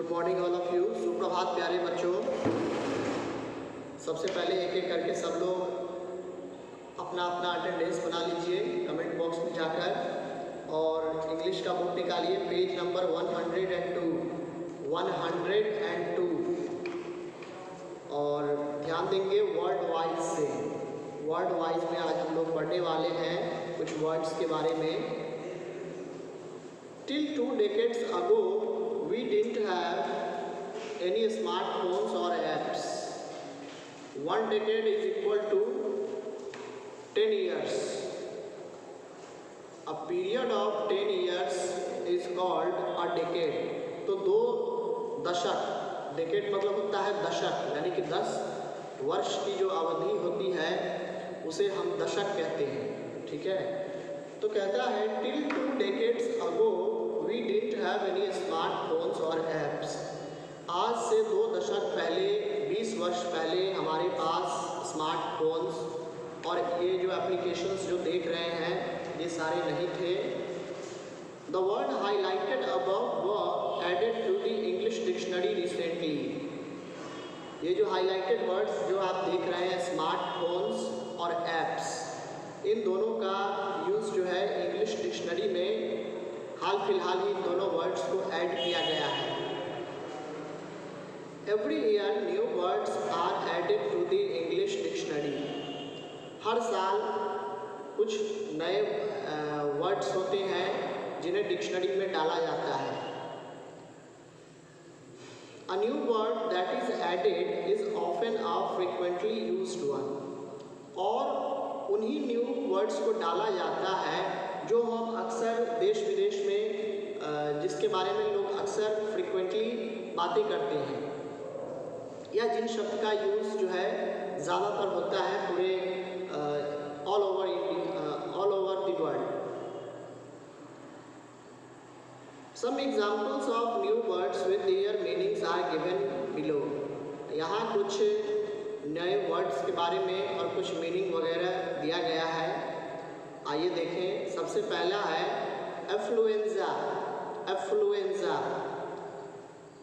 Good morning all of you. सुप्रभात प्यारे बच्चों। सबसे पहले एक एक करके सब लोग अपना अपना अटेंडेंस बना लीजिए कमेंट बॉक्स में जाकर, और इंग्लिश का बुक निकालिए, पेज नंबर 102 और ध्यान देंगे वर्ड वाइज से। वर्ड वाइज में आज हम लोग पढ़ने वाले हैं कुछ वर्ड्स के बारे में। Till 2 decades ago, we didn't have any smartphones or apps. 1 decade is equal to 10 years. A period of 10 years is called a decade. तो 2 दशक, डेकेड मतलब होता है दशक, यानी कि 10 वर्ष की जो अवधि होती है उसे हम दशक कहते हैं। ठीक है, तो कहता है till 2 decades ago we didn't have any smartphones और apps. आज से 2 दशक पहले, 20 वर्ष पहले हमारे पास स्मार्टफोन्स और ये जो एप्लीकेशंस जो देख रहे हैं ये सारे नहीं थे। The word highlighted above were added to the English dictionary recently. ये जो हाईलाइटेड वर्ड्स जो आप देख रहे हैं स्मार्टफोन्स और एप्स, इन दोनों का यूज़ जो है इंग्लिश डिक्शनरी में हाल फिलहाल ही इन दोनों वर्ड्स को ऐड किया गया है। Every year new words are added to the English dictionary. हर साल कुछ नए वर्ड्स होते हैं जिन्हें डिक्शनरी में डाला जाता है। A new word that is added is often a frequently used one. और उन्हीं न्यू वर्ड्स को डाला जाता है जो हम अक्सर देश विदेश में जिसके बारे में लोग अक्सर फ्रिक्वेंटली बातें करते हैं, या जिन शब्द का यूज़ जो है ज़्यादातर होता है पूरे all over the world. Some examples of new words with their meanings are given below. यहाँ कुछ नए वर्ड्स के बारे में और कुछ मीनिंग वगैरह दिया गया है, आइए देखें। सबसे पहला है एफ्लुएंजा। एफ्लुएंजा,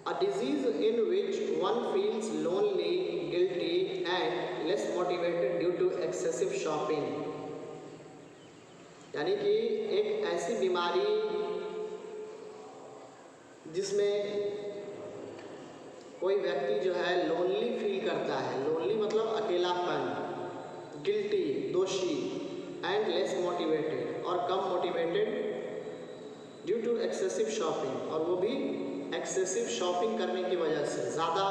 a disease in which one feels lonely, guilty and less motivated due to excessive shopping. यानी कि एक ऐसी बीमारी जिसमें कोई व्यक्ति जो है लोनली फील करता है। लोनली मतलब अकेलापन, गिल्टी दोषी, एंड लेस मोटिवेटेड और कम motivated due to excessive shopping, और वो भी एक्सेसिव शॉपिंग करने की वजह से, ज़्यादा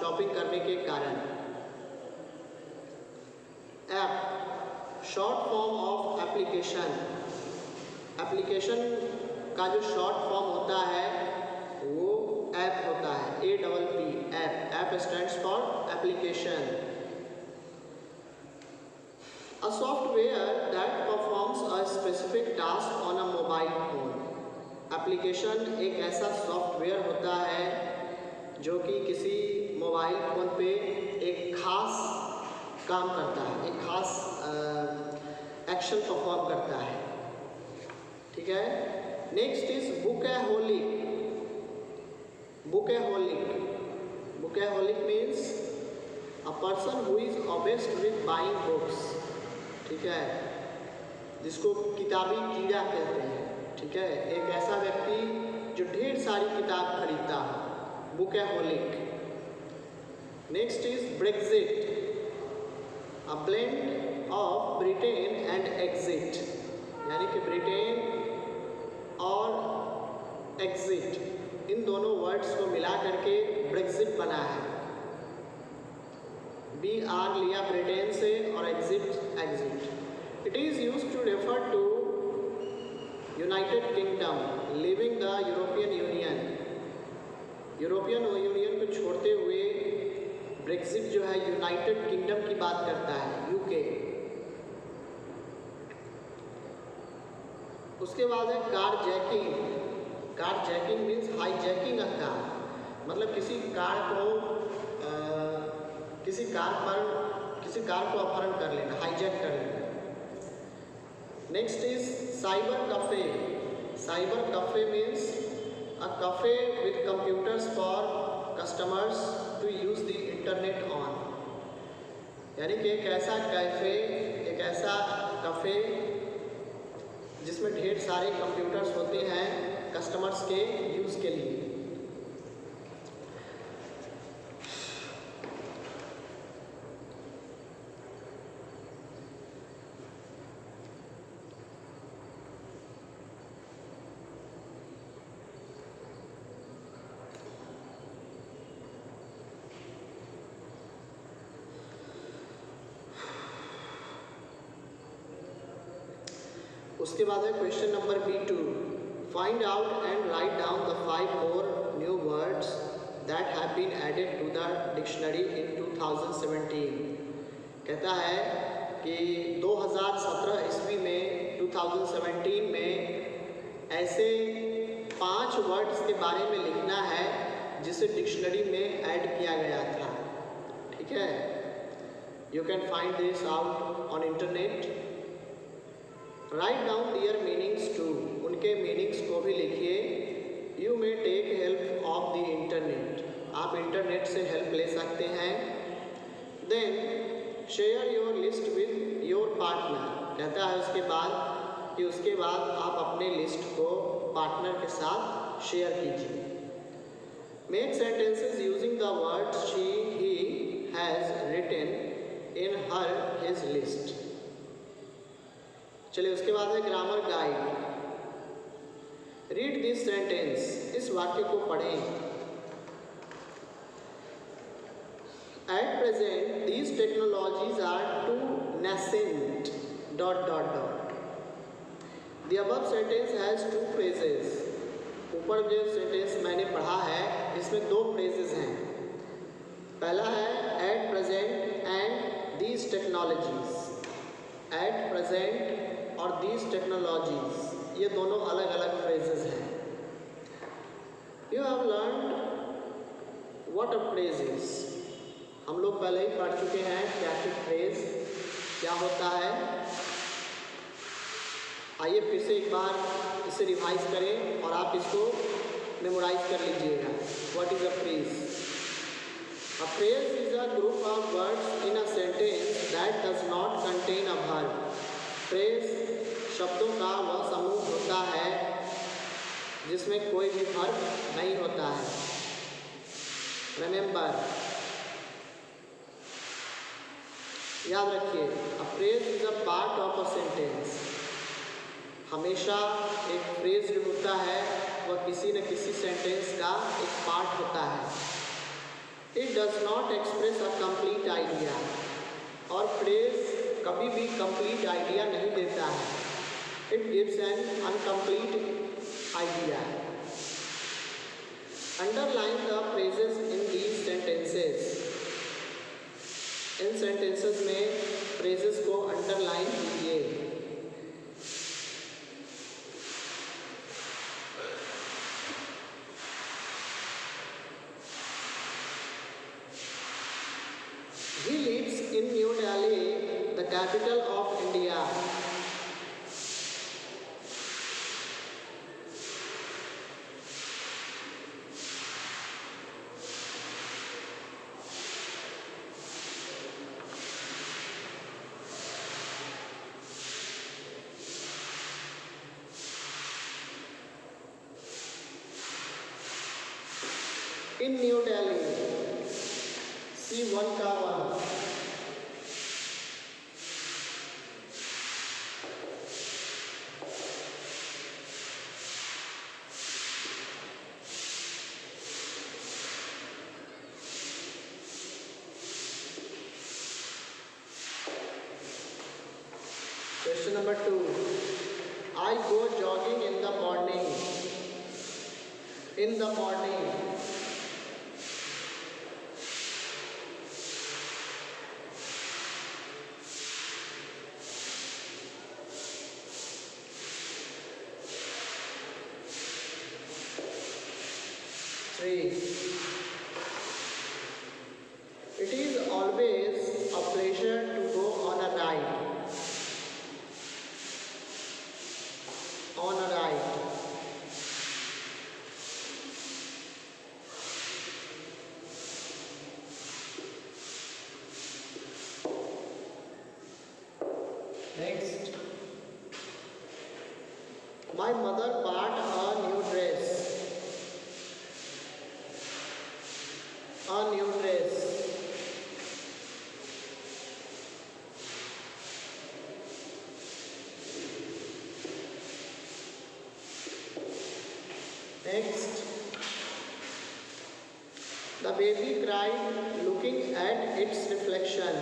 शॉपिंग करने के कारण। App, short form of application. Application का जो शॉर्ट फॉर्म होता है वो ऐप होता है, APP, app. App stands for application. A software that performs a specific task on a mobile phone. Application एक ऐसा सॉफ्टवेयर होता है जो कि किसी मोबाइल फ़ोन पे एक खास काम करता है, एक खास एक्शन परफॉर्म करता है। ठीक है, next is bookaholic. Bookaholic, bookaholic means a person who is obsessed with buying books. ठीक है, जिसको किताबी कीड़ा कहते हैं। ठीक है, एक ऐसा व्यक्ति जो ढेर सारी किताब खरीदता हो, bookaholic. Next is Brexit, a blend of Britain and exit. यानी कि ब्रिटेन और एग्जिट, इन दोनों वर्ड्स को मिला करके ब्रेक्जिट बना है। BR लिया ब्रिटेन से और exit exit. It is used to refer to United Kingdom living the European Union. European Union को छोड़ते हुए ब्रेक्जिट जो है यूनाइटेड किंगडम की बात करता है, UK। उसके बाद है car jacking. Car jacking means hijacking a car, मतलब किसी कार को अपहरण कर लेना, हाईजैक कर लेना। Next is cyber cafe. Cyber cafe means A cafe with computers for customers to use the internet on. यानी कि एक ऐसा कैफ़े, एक ऐसा कफ़े जिसमें ढेर सारे कंप्यूटर्स होते हैं कस्टमर्स के यूज़ के लिए। उसके बाद है question number B2, find out and write down the 5 more new words that have been added to the dictionary in 2017। कहता है कि 2017 ईस्वी में 2017 में ऐसे 5 वर्ड्स के बारे में लिखना है जिसे डिक्शनरी में ऐड किया गया था। ठीक है, you can find this out on internet. Write down their meanings too, उनके मीनिंग्स को भी लिखिए। You may take help of the internet, आप इंटरनेट से हेल्प ले सकते हैं। Then share your list with your partner, कहता है उसके बाद आप अपने लिस्ट को पार्टनर के साथ शेयर कीजिए। Make sentences using the words she he has written in her his list. चलिए उसके बाद है grammar guide. Read this sentence, इस वाक्य को पढ़ें। At present these technologies are too nascent ... The above sentence has 2 phrases। ऊपर जो सेंटेंस मैंने पढ़ा है इसमें 2 phrases हैं। पहला है at present and these technologies. At present और दीज टेक्नोलॉजीज, ये दोनों अलग अलग फ्रेजेस हैं। You have learned what a phrase is. हम लोग पहले ही पढ़ चुके हैं क्या कि फ्रेज क्या होता है। आइए फिर से एक बार इसे रिवाइज करें और आप इसको मेमोराइज कर लीजिएगा। What is a phrase? A phrase is a group of words in a sentence that does not contain a verb। Phrase शब्दों का वह समूह होता है जिसमें कोई भी वर्ब नहीं होता है। रिमेंबर, याद रखिए, a phrase is a part of a sentence. हमेशा एक फ्रेज जो होता है वह किसी न किसी सेंटेंस का एक पार्ट होता है। It does not express a complete idea, और फ्रेज कभी भी कंप्लीट आइडिया नहीं देता है। It gives an incomplete idea. Underline the phrases in these sentences. In sentences में फ्रेजेस को अंडरलाइन कीजिए। He lives in New Delhi, the capital of India। In New Delhi, C1 का 1। Question number 2, I go jogging in the morning। In the morning, it is always a pleasure to go on a ride। On a ride, next, my mother bought a new dress. A new dress. Next, the baby cried looking at its reflection.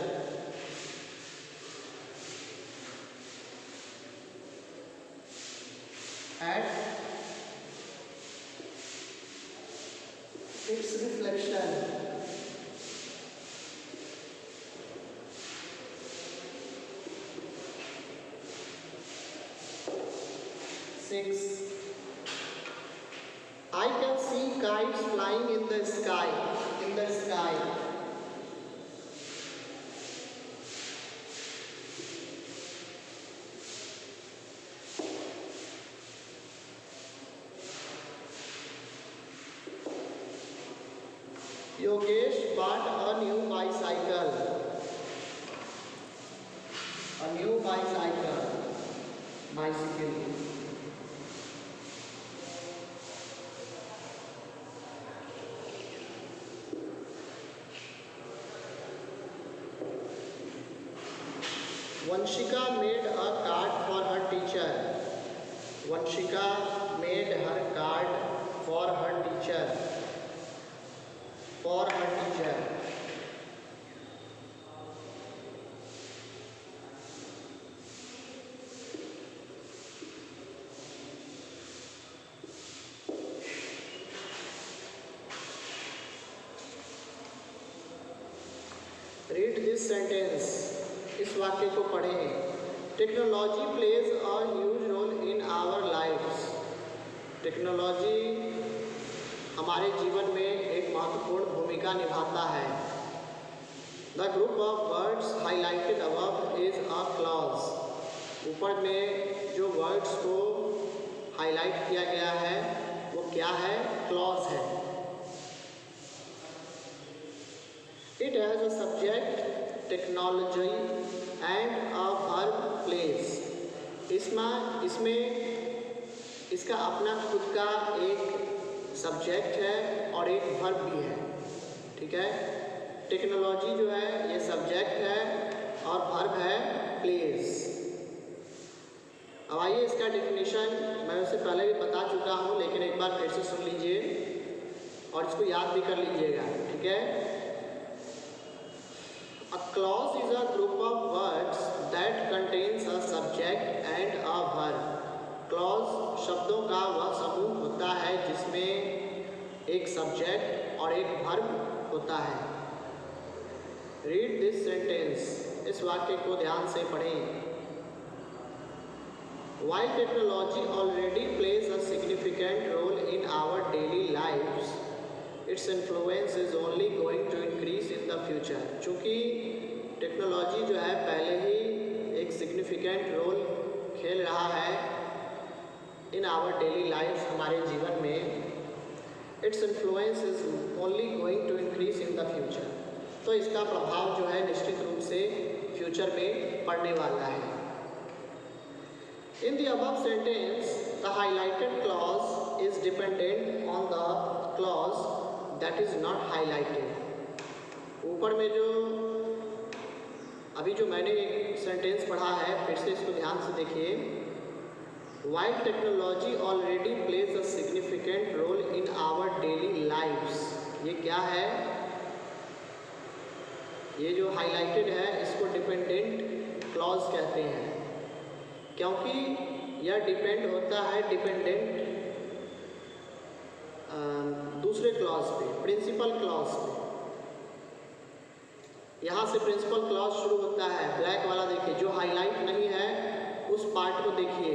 At its reflection. Six, I can see kites flying in the sky. In the sky. Yogesh bought a new bicycle. A new bicycle. Bicycle. Vanshika made a card for her teacher. Vanshika made her card for her teacher. For her teacher. Read this sentence. इस वाक्य को पढ़ें। Technology plays a huge role in our lifes. Technology हमारे जीवन में एक महत्वपूर्ण भूमिका निभाता है। The group of words highlighted above is a clause. ऊपर में जो वर्ड्स को हाईलाइट किया गया है वो क्या है? क्लॉज है। It has a subject technology and a verb place. इसमें इसका अपना खुद का एक सब्जेक्ट है और एक वर्ब भी है। ठीक है, टेक्नोलॉजी जो है ये सब्जेक्ट है और वर्ब है प्लेस। अब आइए इसका डेफिनेशन मैं उससे पहले भी बता चुका हूँ, लेकिन एक बार फिर से सुन लीजिए और इसको याद भी कर लीजिएगा। ठीक है, a clause is a group of words that contains a subject and a verb. clause शब्दों का वह समूह होता है जिसमें एक सब्जेक्ट और एक वर्ब होता है। Read this sentence. इस वाक्य को ध्यान से पढ़ें। While technology already plays a significant role in our daily lives, its influence is only going to increase in the future. चूँकि टेक्नोलॉजी जो है पहले ही एक सिग्निफिकेंट रोल खेल रहा है इन आवर डेली लाइफ, हमारे जीवन में। Its influence is only going to increase in the future. तो इसका प्रभाव जो है निश्चित रूप से फ्यूचर में पड़ने वाला है। In the above sentence the highlighted clause is dependent on the clause that is not highlighted. ऊपर में जो अभी जो मैंने एक सेंटेंस पढ़ा है, फिर से इसको ध्यान से देखिए। While technology already plays a significant role in our daily lives, ये क्या है? ये जो हाईलाइटेड है इसको डिपेंडेंट क्लॉज कहते हैं, क्योंकि यह डिपेंड होता है डिपेंडेंट दूसरे क्लॉज पे, प्रिंसिपल क्लॉज पे। यहाँ से प्रिंसिपल क्लॉज शुरू होता है, ब्लैक वाला देखिए, जो हाईलाइट नहीं है उस पार्ट को देखिए।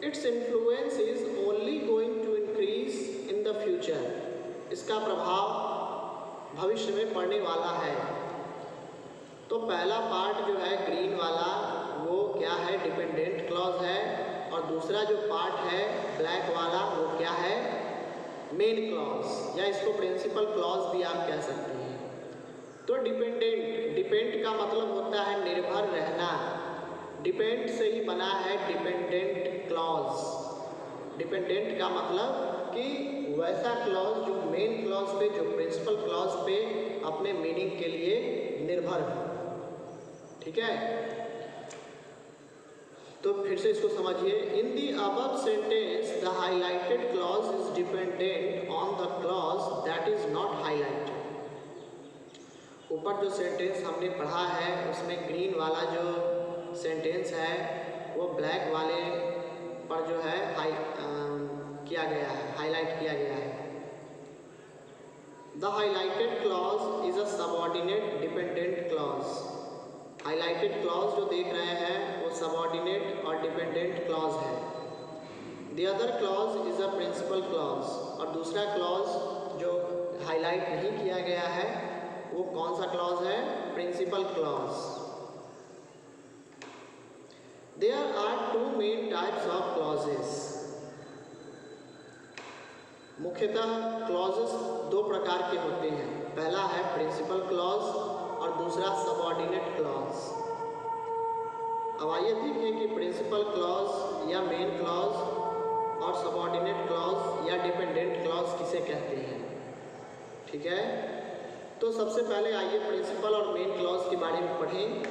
Its influence is only going to increase in the future. इसका प्रभाव भविष्य में पड़ने वाला है। तो पहला पार्ट जो है ग्रीन वाला वो क्या है? डिपेंडेंट क्लॉज है। और दूसरा जो पार्ट है ब्लैक वाला वो क्या है? मेन क्लॉज, या इसको प्रिंसिपल क्लॉज भी आप कह सकते हैं। तो डिपेंड का मतलब होता है निर्भर रहना। डिपेंड से ही बना है डिपेंडेंट क्लॉज। डिपेंडेंट का मतलब कि वैसा क्लॉज जो मेन क्लॉज पे, जो प्रिंसिपल क्लॉज पे अपने मीनिंग के लिए निर्भर है। ठीक है, तो फिर से इसको समझिए। In the above sentence the highlighted clause is dependent on the clause that is not highlighted. ऊपर जो सेंटेंस हमने पढ़ा है उसमें ग्रीन वाला जो सेंटेंस है वो ब्लैक वाले पर जो है किया गया है, हाईलाइट किया गया है। The highlighted clause is a subordinate dependent clause. Highlighted clause जो देख रहे हैं वो सबऑर्डिनेट और डिपेंडेंट क्लॉज है। The other clause is a principal clause, और दूसरा क्लॉज जो हाईलाइट नहीं किया गया है वो कौन सा क्लॉज है? Principal clause. There are two main types of clauses. मुख्यतः क्लॉजेस दो प्रकार के होते हैं। पहला है प्रिंसिपल क्लॉज और दूसरा सबऑर्डिनेट क्लॉज। अब आइए देखें कि प्रिंसिपल क्लॉज या मेन क्लॉज और सबऑर्डिनेट क्लॉज या डिपेंडेंट क्लॉज किसे कहते हैं। ठीक है, तो सबसे पहले आइए प्रिंसिपल और मेन क्लॉज के बारे में पढ़ें।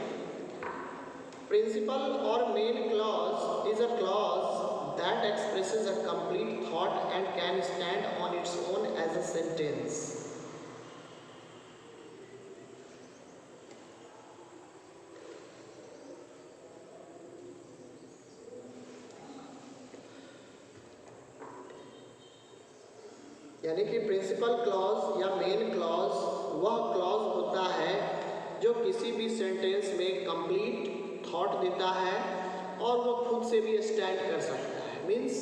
प्रिंसिपल और main clause is a clause that expresses a complete thought and can stand on its own as a sentence. यानी कि प्रिंसिपल क्लॉज या मेन क्लॉज वह क्लॉज होता है जो किसी भी सेंटेंस में कंप्लीट थॉट देता है और वो खुद से भी स्टैंड कर सकता है। Means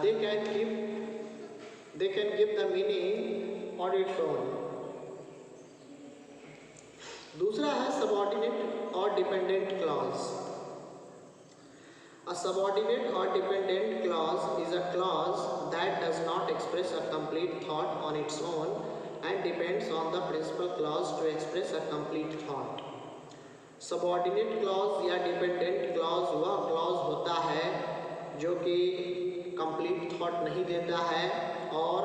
they can give the meaning on its own. दूसरा है सबऑर्डिनेट और dependent clause. A subordinate or dependent clause is a clause that does not express a complete thought on its own and depends on the principal clause to express a complete thought. Subordinate clause या dependent clause वह clause होता है जो कि complete thought नहीं देता है और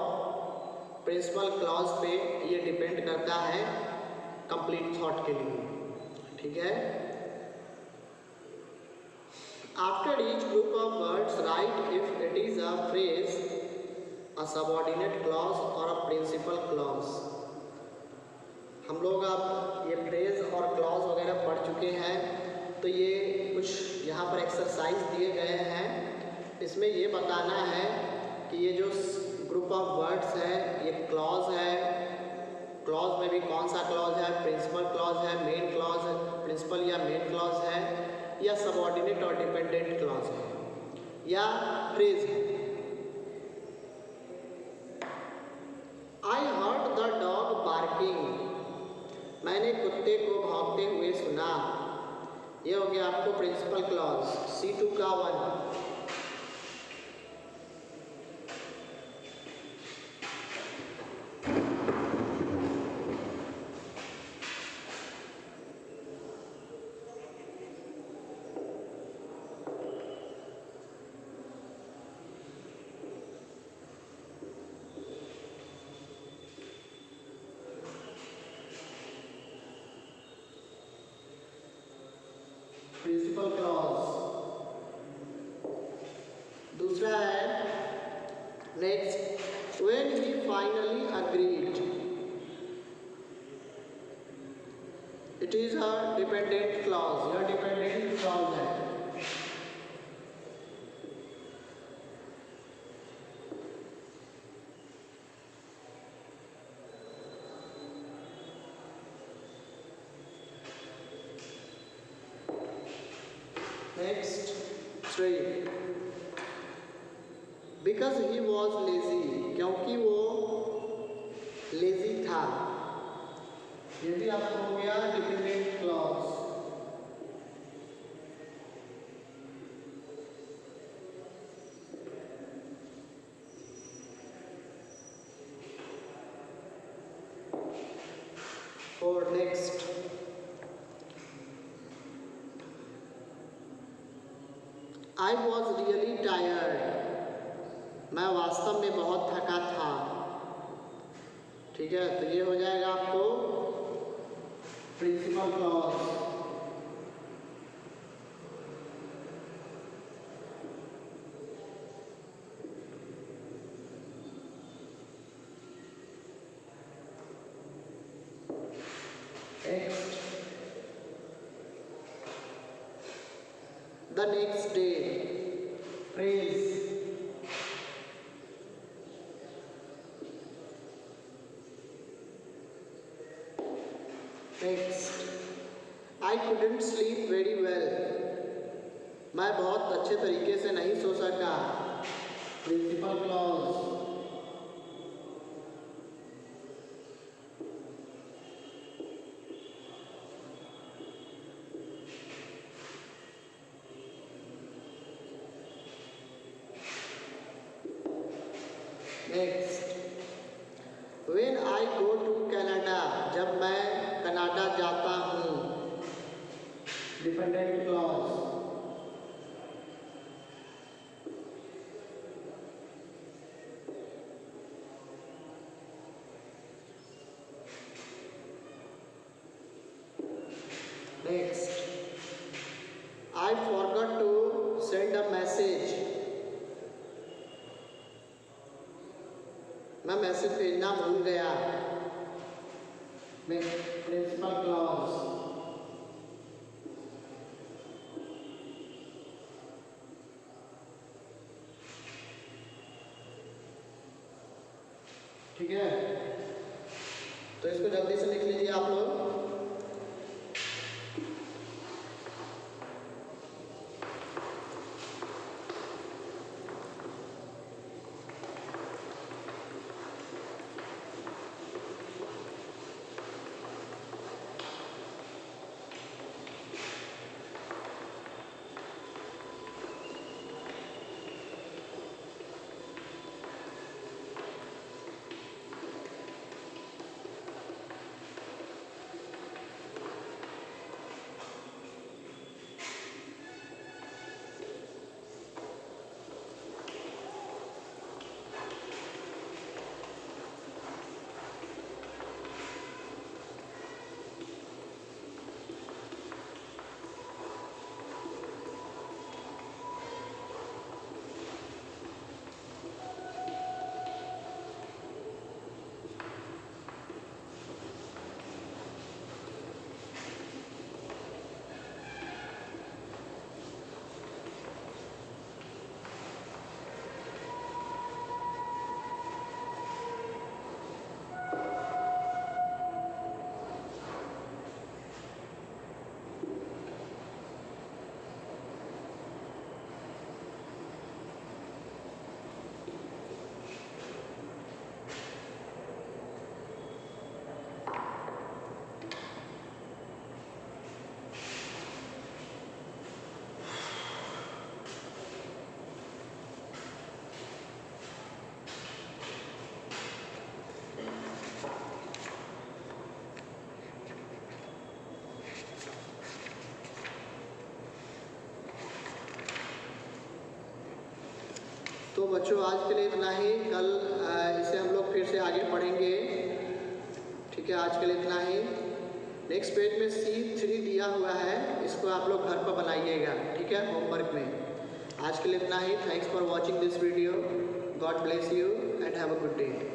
प्रिंसिपल क्लॉज पे ये डिपेंड करता है कंप्लीट थॉट के लिए। ठीक है, after each group of words right if it is a phrase, a subordinate clause और अ प्रिंसिपल क्लॉज। हम लोग अब ये फ्रेज और क्लॉज वगैरह पढ़ चुके हैं, तो ये कुछ यहाँ पर एक्सरसाइज दिए गए हैं। इसमें ये बताना है कि ये जो ग्रुप ऑफ वर्ड्स है ये क्लॉज है। क्लॉज में भी कौन सा क्लॉज है? प्रिंसिपल क्लॉज है, मेन क्लॉज है, प्रिंसिपल या मेन क्लॉज है, या सबऑर्डिनेट और डिपेंडेंट क्लॉज है, या फ्रेज है। I heard the dog barking, मैंने कुत्ते को भौंकते हुए सुना। ये हो गया आपको प्रिंसिपल क्लॉज, C2 का 1। Principal clause. दूसरा है next, when he finally agreed, it is a dependent clause, यह डिपेंडेंट क्लॉज है। Next, 3. Because he was lazy, क्योंकि वो लेजी था। ये भी आपको हो गया डिपेंडेंट क्लॉज। और next, I was really tired. मैं वास्तव में बहुत थका था। ठीक है, तो ये हो जाएगा आपको principal clause. Next, the next day, phrase. Next, I couldn't sleep very well. मैं बहुत अच्छे तरीके से नहीं सो सका। Principal clause. Next, when I go to Canada, जब मैं कनाडा जाता हूँ। Dependent clause. Next, I forgot to send a message. मैं मैसेज भेजना भूल गया। Principal clause. ठीक है, तो इसको जल्दी से लिख लीजिए आप लोग। तो बच्चों आज के लिए इतना ही। कल इसे हम लोग फिर से आगे पढ़ेंगे। ठीक है, आज के लिए इतना ही। नेक्स्ट पेज में C3 दिया हुआ है, इसको आप लोग घर पर बनाइएगा। ठीक है, होमवर्क में। आज के लिए इतना ही। Thanks for watching this video. God bless you and have a good day.